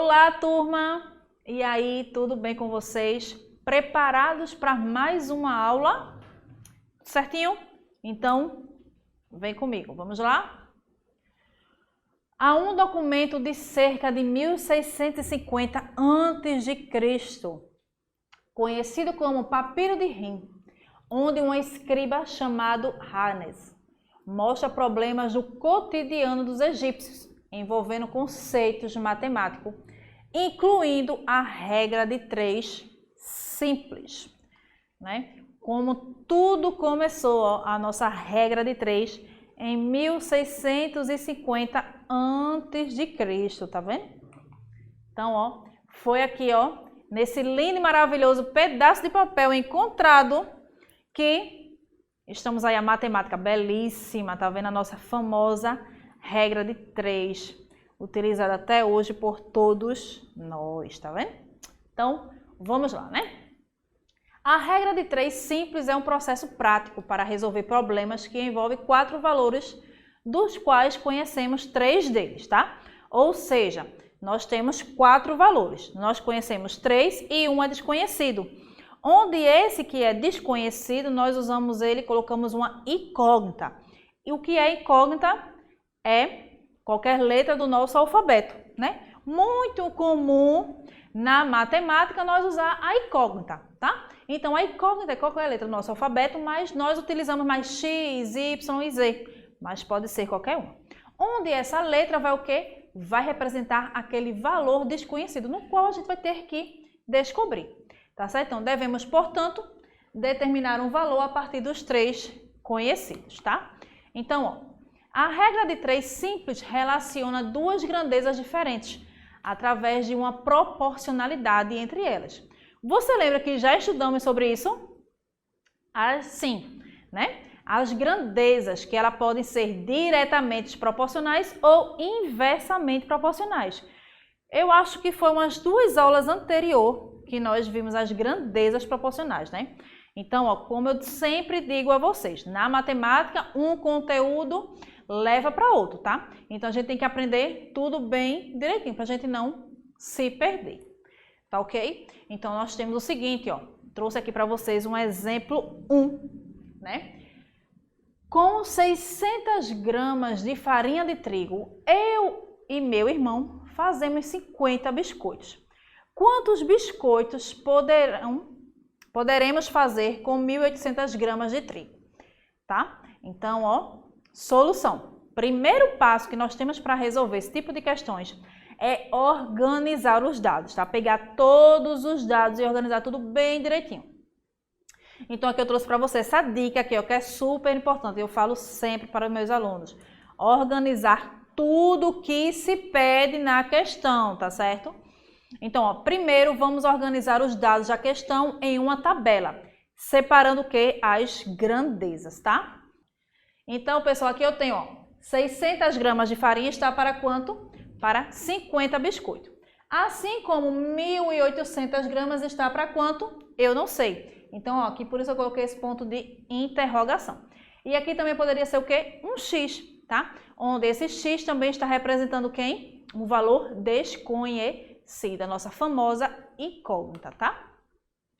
Olá, turma! E aí, tudo bem com vocês? Preparados para mais uma aula? Certinho? Então, vem comigo, vamos lá? Há um documento de cerca de 1650 a.C., conhecido como Papiro de Rim, onde um escriba chamado Harnes mostra problemas do cotidiano dos egípcios, envolvendo conceitos matemáticos, incluindo a regra de 3 simples, né? Como tudo começou, ó, a nossa regra de 3 em 1650 a.C., tá vendo? Então, ó, foi aqui, ó, nesse lindo e maravilhoso pedaço de papel encontrado que estamos aí a matemática belíssima, tá vendo? A nossa famosa regra de 3, utilizada até hoje por todos nós, tá vendo? Então, vamos lá, né? A regra de 3 simples é um processo prático para resolver problemas que envolvem 4 valores, dos quais conhecemos 3 deles, tá? Ou seja, nós temos 4 valores, nós conhecemos 3 e um é desconhecido. Onde esse que é desconhecido, nós usamos ele, colocamos uma incógnita. E o que é incógnita? É qualquer letra do nosso alfabeto, né? Muito comum na matemática nós usar a incógnita, tá? Então a incógnita é qualquer letra do nosso alfabeto, mas nós utilizamos mais X, Y e Z, mas pode ser qualquer uma. Onde essa letra vai o quê? Vai representar aquele valor desconhecido, no qual a gente vai ter que descobrir, tá certo? Então devemos, portanto, determinar um valor a partir dos 3 conhecidos, tá? Então, ó, a regra de 3 simples relaciona 2 grandezas diferentes através de uma proporcionalidade entre elas. Você lembra que já estudamos sobre isso? Assim, né? As grandezas, que elas podem ser diretamente proporcionais ou inversamente proporcionais. Eu acho que foi umas 2 aulas anteriores que nós vimos as grandezas proporcionais, né? Então, ó, como eu sempre digo a vocês, na matemática, um conteúdo leva para outro, tá? Então, a gente tem que aprender tudo bem direitinho, para a gente não se perder, tá ok? Então, nós temos o seguinte, ó, trouxe aqui para vocês um exemplo 1, né? Com 600 gramas de farinha de trigo, eu e meu irmão fazemos 50 biscoitos. Quantos biscoitos poderemos fazer com 1.800 gramas de trigo? Tá? Então, ó, solução. Primeiro passo que nós temos para resolver esse tipo de questões é organizar os dados, tá? Pegar todos os dados e organizar tudo bem direitinho. Então, aqui eu trouxe para você essa dica aqui, ó, que é super importante. Eu falo sempre para os meus alunos. Organizar tudo que se pede na questão, tá certo? Então, ó, primeiro vamos organizar os dados da questão em uma tabela, separando o que? As grandezas, tá? Então, pessoal, aqui eu tenho, ó, 600 gramas de farinha está para quanto? Para 50 biscoitos. Assim como 1.800 gramas está para quanto? Eu não sei. Então, ó, aqui por isso eu coloquei esse ponto de interrogação. E aqui também poderia ser o quê? Um X, tá? Onde esse X também está representando quem? Um valor desconhecido, a nossa famosa incógnita, tá?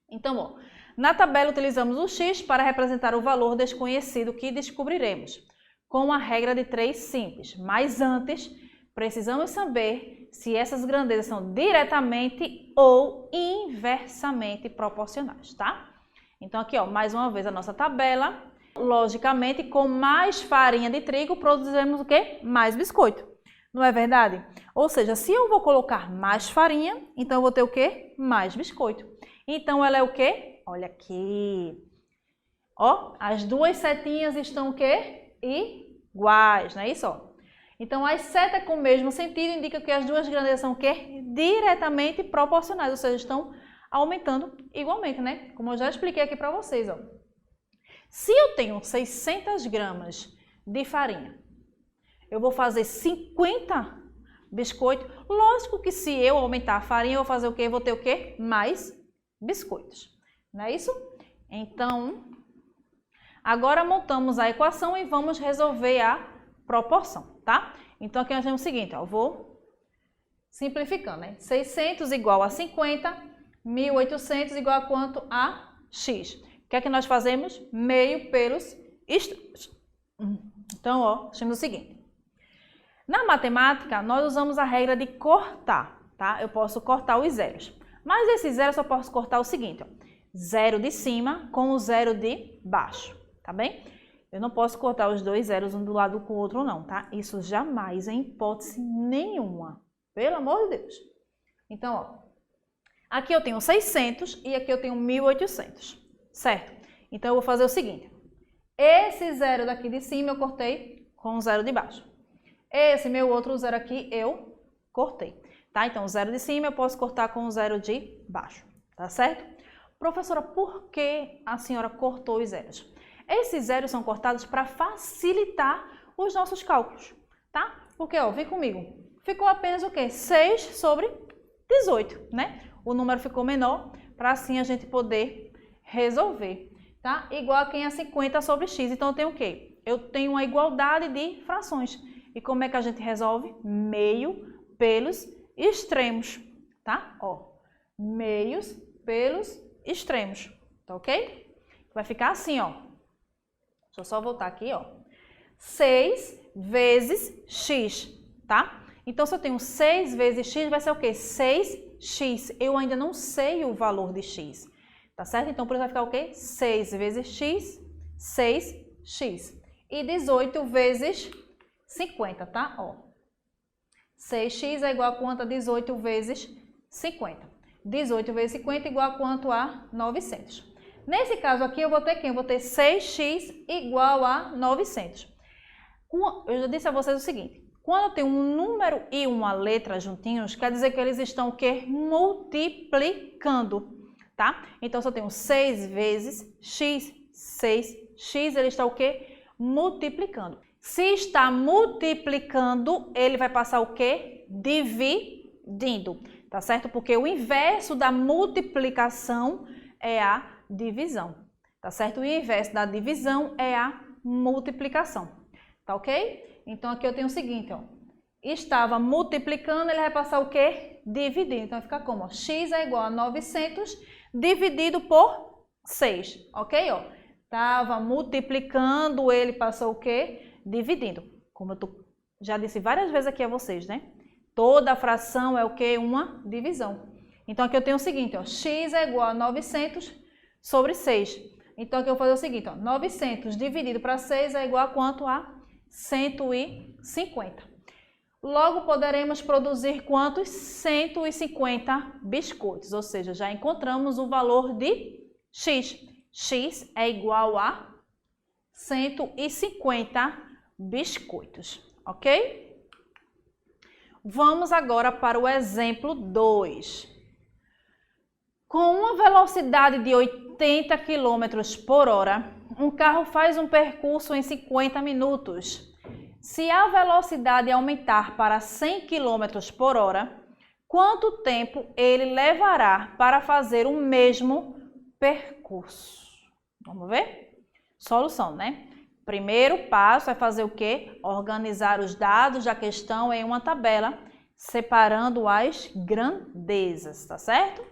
Então, ó, na tabela utilizamos o X para representar o valor desconhecido que descobriremos, com a regra de 3 simples. Mas antes, precisamos saber se essas grandezas são diretamente ou inversamente proporcionais, tá? Então, aqui, ó, mais uma vez a nossa tabela. Logicamente, com mais farinha de trigo, produziremos o quê? Mais biscoito. Não é verdade? Ou seja, se eu vou colocar mais farinha, então eu vou ter o quê? Mais biscoito. Então, ela é o quê? Olha aqui. Ó, as 2 setinhas estão o quê? Iguais, não é isso? Ó? Então, as setas com o mesmo sentido indicam que as 2 grandezas são o quê? Diretamente proporcionais, ou seja, estão aumentando igualmente, né? Como eu já expliquei aqui para vocês, ó. Se eu tenho 600 gramas de farinha, eu vou fazer 50 biscoitos. Lógico que se eu aumentar a farinha, eu vou fazer o quê? Eu vou ter o quê? Mais biscoitos. Não é isso? Então, agora montamos a equação e vamos resolver a proporção, tá? Então, aqui nós temos o seguinte, ó, eu vou simplificando, né? 600 igual a 50, 1.800 igual a quanto? A x. O que é que nós fazemos? Meio pelos extremos. Então, ó, achamos o seguinte. Na matemática, nós usamos a regra de cortar, tá? Eu posso cortar os zeros. Mas esses zeros eu só posso cortar o seguinte, ó. Zero de cima com o zero de baixo, tá bem? Eu não posso cortar os dois zeros um do lado com o outro não, tá? Isso jamais, em hipótese nenhuma. Pelo amor de Deus. Então, ó. Aqui eu tenho 600 e aqui eu tenho 1.800, certo? Então, eu vou fazer o seguinte. Esse zero daqui de cima eu cortei com o zero de baixo. Esse meu outro zero aqui eu cortei, tá? Então, o zero de cima eu posso cortar com o zero de baixo, tá certo? Professora, por que a senhora cortou os zeros? Esses zeros são cortados para facilitar os nossos cálculos, tá? Porque, ó, vem comigo. Ficou apenas o quê? 6 sobre 18, né? O número ficou menor, para assim a gente poder resolver, tá? Igual a quem é 50 sobre x. Então, eu tenho o quê? Eu tenho uma igualdade de frações. E como é que a gente resolve? Meio pelos extremos, tá? Ó, meios pelos extremos, tá ok? Vai ficar assim, ó. Deixa eu só voltar aqui, ó. 6 vezes x, tá? Então, se eu tenho 6 vezes x, vai ser o quê? 6x. Eu ainda não sei o valor de x, tá certo? Então, por isso vai ficar o quê? 6 vezes x, 6x. E 18 vezes 50, tá? Ó. 6x é igual a quanto a 18 vezes 50. 18 vezes 50 igual a quanto? A 900. Nesse caso aqui, eu vou ter quem? Eu vou ter 6x igual a 900. Eu já disse a vocês o seguinte. Quando eu tenho um número e uma letra juntinhos, quer dizer que eles estão o quê? Multiplicando, tá? Então, se eu tenho 6 vezes x, 6x, ele está o quê? Multiplicando. Se está multiplicando, ele vai passar o quê? Dividindo. Tá certo? Porque o inverso da multiplicação é a divisão, tá certo? E o inverso da divisão é a multiplicação, tá ok? Então, aqui eu tenho o seguinte, ó. Estava multiplicando, ele vai passar o quê? Dividindo. Então, vai ficar como? Ó, x é igual a 900 dividido por 6, ok? Ó, estava multiplicando, ele passou o quê? Dividindo. Como eu já disse várias vezes aqui a vocês, né? Toda fração é o quê? Uma divisão. Então, aqui eu tenho o seguinte, ó, x é igual a 900 sobre 6. Então, aqui eu vou fazer o seguinte, ó, 900 dividido para 6 é igual a quanto? A 150. Logo, poderemos produzir quantos? 150 biscoitos, ou seja, já encontramos o valor de x. X é igual a 150 biscoitos, ok? Vamos agora para o exemplo 2. Com uma velocidade de 80 km por hora, um carro faz um percurso em 50 minutos. Se a velocidade aumentar para 100 km por hora, quanto tempo ele levará para fazer o mesmo percurso? Vamos ver? Solução, né? Primeiro passo é fazer o quê? Organizar os dados da questão em uma tabela, separando as grandezas, tá certo?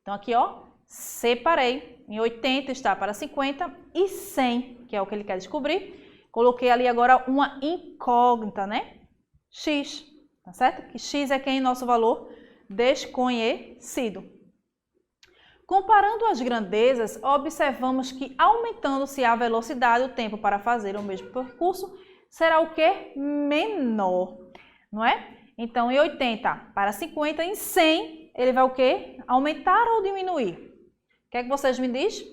Então, aqui, ó, separei. Em 80 está para 50 e 100, que é o que ele quer descobrir. Coloquei ali agora uma incógnita, né? X, tá certo? Que x é quem? Nosso valor desconhecido. Comparando as grandezas, observamos que aumentando-se a velocidade, o tempo para fazer o mesmo percurso será o quê? Menor, não é? Então, em 80 para 50, em 100, ele vai o quê? Aumentar ou diminuir? O que é que vocês me dizem?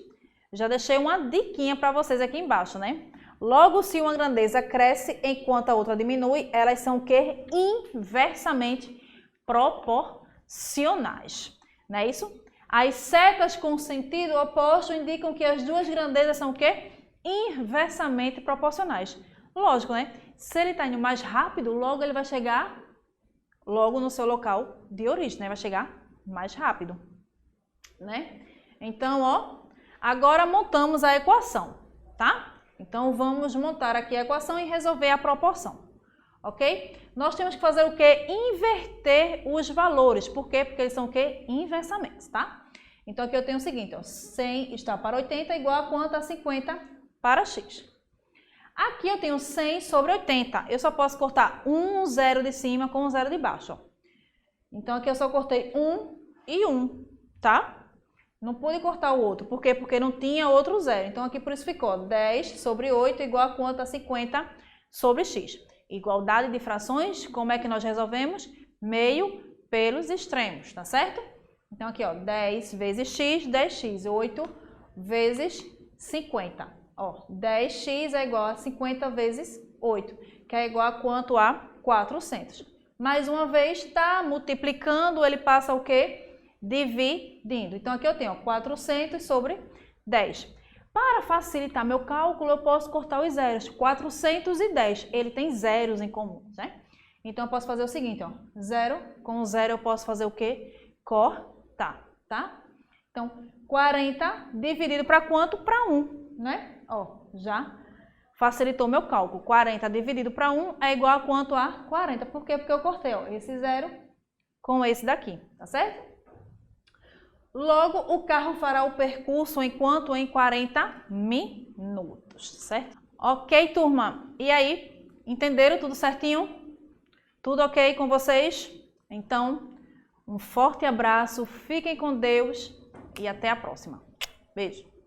Já deixei uma diquinha para vocês aqui embaixo, né? Logo, se uma grandeza cresce enquanto a outra diminui, elas são o quê? Inversamente proporcionais, não é isso? As setas com sentido oposto indicam que as duas grandezas são o quê? Inversamente proporcionais. Lógico, né? Se ele está indo mais rápido, logo ele vai chegar logo no seu local de origem, né? Vai chegar mais rápido, né? Então, ó, agora montamos a equação, tá? Então, vamos montar aqui a equação e resolver a proporção. ok? Nós temos que fazer o quê? Inverter os valores. Por quê? Porque eles são o quê? Inversamente, tá? Então, aqui eu tenho o seguinte, ó, 100 está para 80 igual a quanto? A 50 para x. Aqui eu tenho 100 sobre 80. Eu só posso cortar um zero de cima com um zero de baixo, ó. Então, aqui eu só cortei 1 e 1, tá? Não pude cortar o outro. Por quê? Porque não tinha outro zero. Então, aqui por isso ficou 10 sobre 8 igual a quanto? A 50 sobre x. Igualdade de frações, como é que nós resolvemos? Meio pelos extremos, tá certo? Então, aqui, ó, 10 vezes x, 10x. 8 vezes 50. Ó, 10x é igual a 50 vezes 8, que é igual a quanto? A 400. Mais uma vez, tá multiplicando, ele passa o quê? Dividindo. Então, aqui eu tenho, ó, 400 sobre 10. Para facilitar meu cálculo, eu posso cortar os zeros. 410, ele tem zeros em comum, né? Então, eu posso fazer o seguinte, ó. 0 com 0 eu posso fazer o quê? Cortar, tá? Então, 40 dividido para quanto? Para 1, né? Ó, já facilitou meu cálculo. 40 dividido para 1 é igual a quanto? A 40. Por quê? Porque eu cortei, ó, esse 0 com esse daqui, tá certo? Logo, o carro fará o percurso em quanto? Em 40 minutos, certo? Ok, turma? E aí, entenderam tudo certinho? Tudo ok com vocês? Então, um forte abraço, fiquem com Deus e até a próxima. Beijo!